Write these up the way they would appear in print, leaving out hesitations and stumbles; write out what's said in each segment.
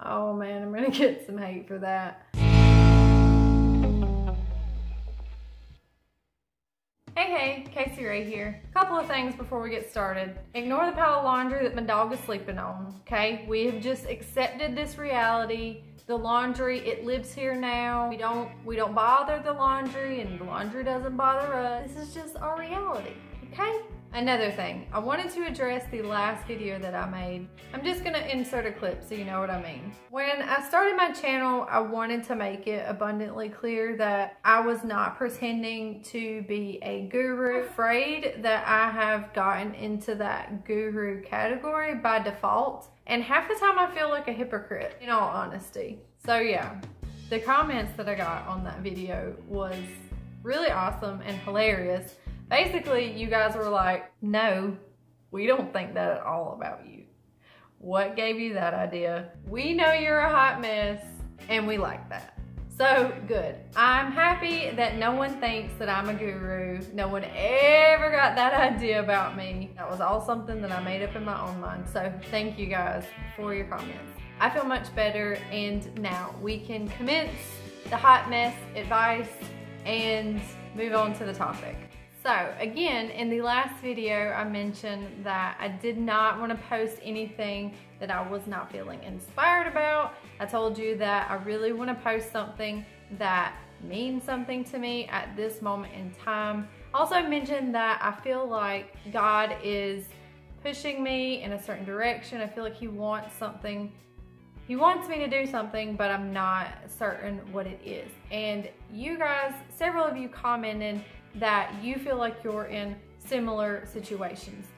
Oh man, I'm gonna get some hate for that. Hey, Casey Rae here. Couple of things before we get started. Ignore the pile of laundry that my dog is sleeping on, okay? We have just accepted this reality. The laundry, it lives here now. We don't bother the laundry, and the laundry doesn't bother us. This is just our reality, okay? Another thing, I wanted to address the last video that I made. I'm just gonna insert a clip so you know what I mean. When I started my channel, I wanted to make it abundantly clear that I was not pretending to be a guru. I'm afraid that I have gotten into that guru category by default, and half the time I feel like a hypocrite, in all honesty. So yeah, the comments that I got on that video was really awesome and hilarious. Basically, you guys were like, no, we don't think that at all about you. What gave you that idea? We know you're a hot mess, and we like that. So, good. I'm happy that no one thinks that I'm a guru. No one ever got that idea about me. That was all something that I made up in my own mind. So, thank you guys for your comments. I feel much better, and now we can commence the hot mess advice and move on to the topic. So again, in the last video, I mentioned that I did not want to post anything that I was not feeling inspired about. I told you that I really want to post something that means something to me at this moment in time. Also mentioned that I feel like God is pushing me in a certain direction. I feel like He wants something. He wants me to do something, but I'm not certain what it is. And you guys, several of you commented that you feel like you're in similar situations.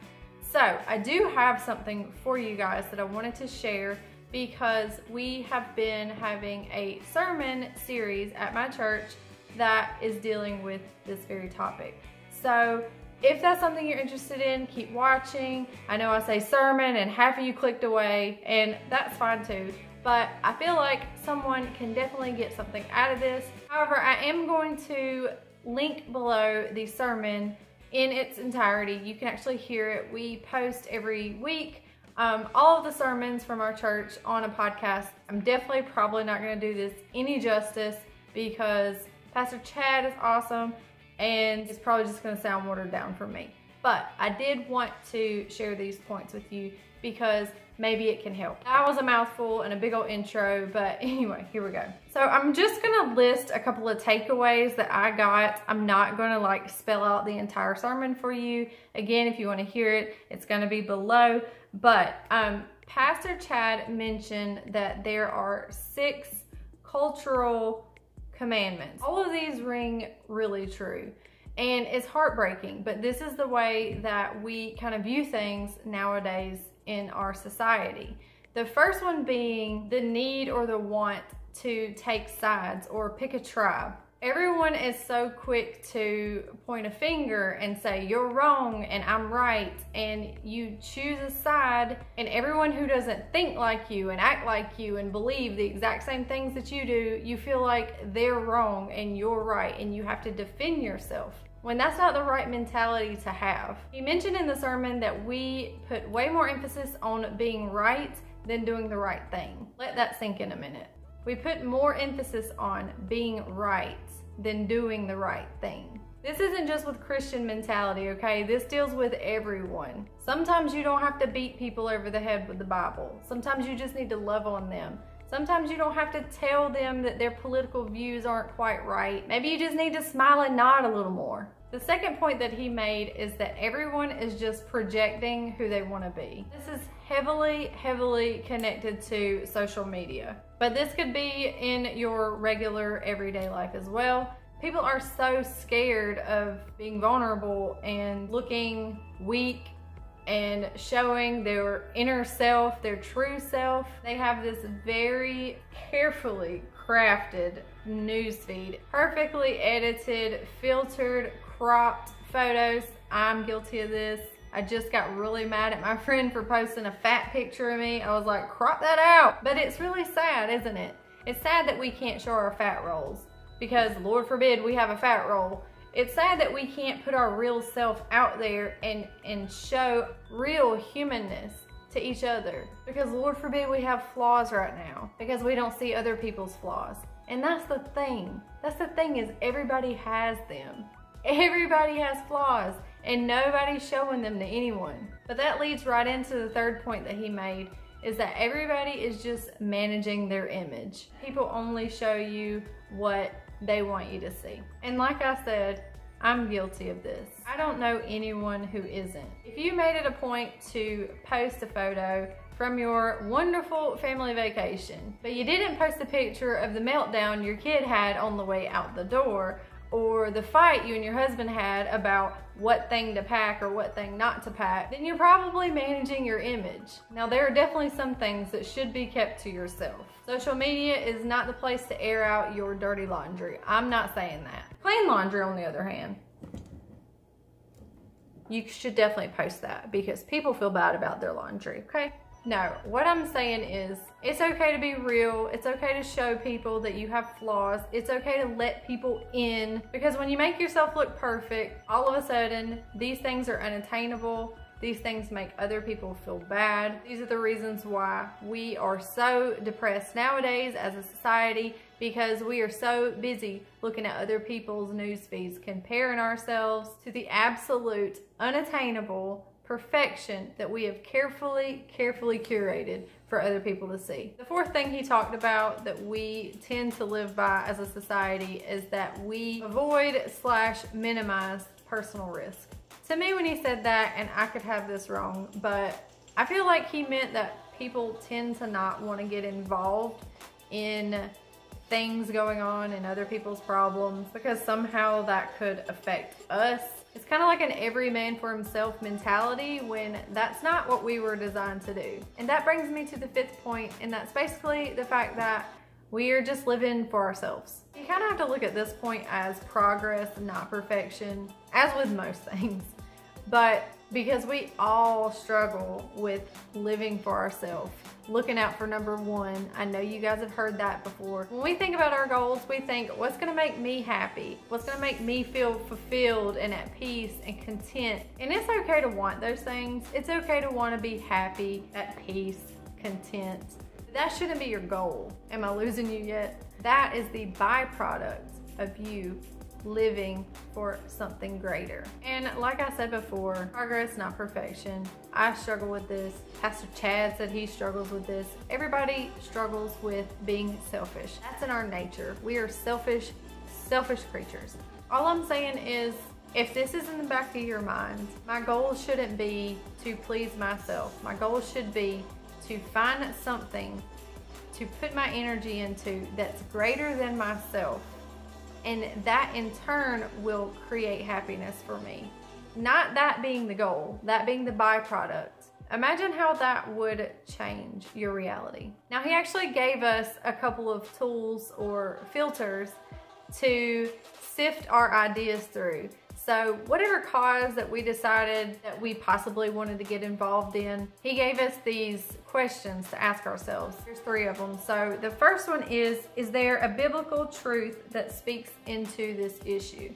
So I do have something for you guys that I wanted to share, because we have been having a sermon series at my church that is dealing with this very topic. So if that's something you're interested in, keep watching. I know I say sermon and half of you clicked away, and that's fine too. But I feel like someone can definitely get something out of this. However, I am going to link below the sermon in its entirety. You can actually hear it. We post every week all of the sermons from our church on a podcast. I'm definitely probably not going to do this any justice, because Pastor Chad is awesome and it's probably just going to sound watered down for me. But I did want to share these points with you because maybe it can help. That was a mouthful and a big old intro, but anyway, here we go. So I'm just gonna list a couple of takeaways that I got. I'm not gonna like spell out the entire sermon for you. Again, if you wanna hear it, it's gonna be below. But Pastor Chad mentioned that there are 6 cultural commandments. All of these ring really true. And it's heartbreaking, but this is the way that we kind of view things nowadays in our society. The first one being the need or the want to take sides or pick a tribe. Everyone is so quick to point a finger and say, you're wrong and I'm right, and you choose a side, and everyone who doesn't think like you and act like you and believe the exact same things that you do, you feel like they're wrong and you're right, and you have to defend yourself, when that's not the right mentality to have. He mentioned in the sermon that we put way more emphasis on being right than doing the right thing. Let that sink in a minute. We put more emphasis on being right than doing the right thing. This isn't just with Christian mentality, okay? This deals with everyone. Sometimes you don't have to beat people over the head with the Bible. Sometimes you just need to love on them. Sometimes you don't have to tell them that their political views aren't quite right. Maybe you just need to smile and nod a little more. The second point that he made is that everyone is just projecting who they want to be. This is heavily connected to social media, but this could be in your regular everyday life as well. People are so scared of being vulnerable and looking weak and showing their inner self, their true self. They have this very carefully crafted newsfeed, perfectly edited, filtered, cropped photos. I'm guilty of this. I just got really mad at my friend for posting a fat picture of me. I was like, crop that out. But it's really sad, isn't it? It's sad that we can't show our fat rolls, because Lord forbid we have a fat roll. It's sad that we can't put our real self out there and show real humanness. to each other. Because Lord forbid we have flaws right now, because we don't see other people's flaws. And that's the thing. That's the thing, is everybody has them. Everybody has flaws, and nobody's showing them to anyone. But that leads right into the third point that he made, is that everybody is just managing their image. People only show you what they want you to see. And like I said, I'm guilty of this. I don't know anyone who isn't. If you made it a point to post a photo from your wonderful family vacation, but you didn't post a picture of the meltdown your kid had on the way out the door, or the fight you and your husband had about what thing to pack or what thing not to pack, then you're probably managing your image. Now, there are definitely some things that should be kept to yourself. Social media is not the place to air out your dirty laundry. I'm not saying that. Clean laundry, on the other hand, you should definitely post that, because people feel bad about their laundry, okay? No, what I'm saying is, it's okay to be real. It's okay to show people that you have flaws. It's okay to let people in, because when you make yourself look perfect, all of a sudden, these things are unattainable. These things make other people feel bad. These are the reasons why we are so depressed nowadays as a society, because we are so busy looking at other people's news feeds, comparing ourselves to the absolute unattainable perfection that we have carefully curated for other people to see. The fourth thing he talked about that we tend to live by as a society is that we avoid/minimize personal risk. To me, when he said that, and I could have this wrong, but I feel like he meant that people tend to not want to get involved in things going on and other people's problems, because somehow that could affect us. It's kind of like an every man for himself mentality, when that's not what we were designed to do. And that brings me to the fifth point, and that's basically the fact that we are just living for ourselves. You kind of have to look at this point as progress, not perfection, as with most things. But because we all struggle with living for ourselves, looking out for number one. I know you guys have heard that before. When we think about our goals, we think, what's gonna make me happy? What's gonna make me feel fulfilled and at peace and content? And it's okay to want those things. It's okay to want to be happy, at peace, content. But that shouldn't be your goal. Am I losing you yet? That is the byproduct of you living for something greater. And like I said before, progress, not perfection. I struggle with this. Pastor Chad said he struggles with this. Everybody struggles with being selfish. That's in our nature. We are selfish creatures. All I'm saying is, if this is in the back of your mind, my goal shouldn't be to please myself. My goal should be to find something to put my energy into that's greater than myself. And that in turn will create happiness for me. Not that being the goal, that being the byproduct. Imagine how that would change your reality. Now, he actually gave us a couple of tools or filters to sift our ideas through. So whatever cause that we decided that we possibly wanted to get involved in, he gave us these questions to ask ourselves. There's 3 of them. So the first one is there a biblical truth that speaks into this issue?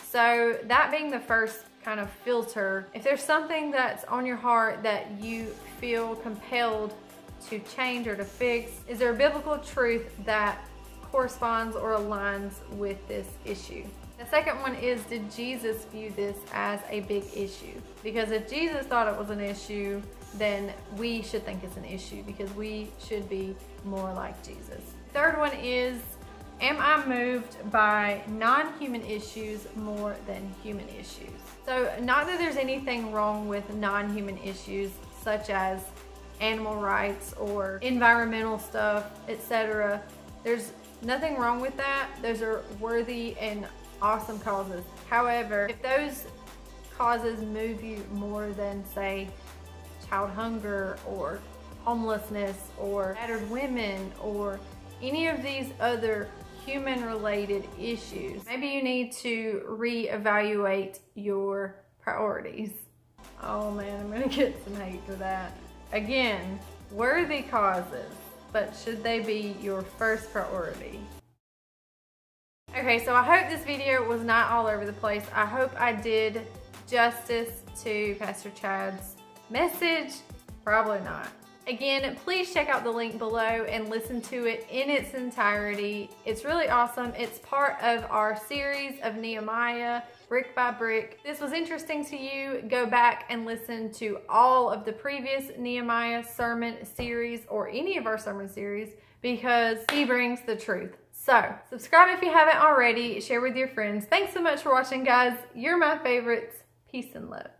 So that being the first kind of filter, if there's something that's on your heart that you feel compelled to change or to fix, is there a biblical truth that corresponds or aligns with this issue? The second one is, did Jesus view this as a big issue? Because if Jesus thought it was an issue, then we should think it's an issue, because we should be more like Jesus. Third one is, am I moved by non-human issues more than human issues? So not that there's anything wrong with non-human issues, such as animal rights or environmental stuff, etc. There's nothing wrong with that. Those are worthy and awesome causes. However, if those causes move you more than, say, child hunger or homelessness or battered women or any of these other human-related issues, maybe you need to reevaluate your priorities. Oh man, I'm gonna get some hate for that. Again, worthy causes, but should they be your first priority? Okay, so I hope this video was not all over the place. I hope I did justice to Pastor Chad's message. Probably not. Again, please check out the link below and listen to it in its entirety. It's really awesome. It's part of our series of Nehemiah, brick by brick. If this was interesting to you, go back and listen to all of the previous Nehemiah sermon series or any of our sermon series because he brings the truth. So, subscribe if you haven't already. Share with your friends. Thanks so much for watching, guys. You're my favorites. Peace and love.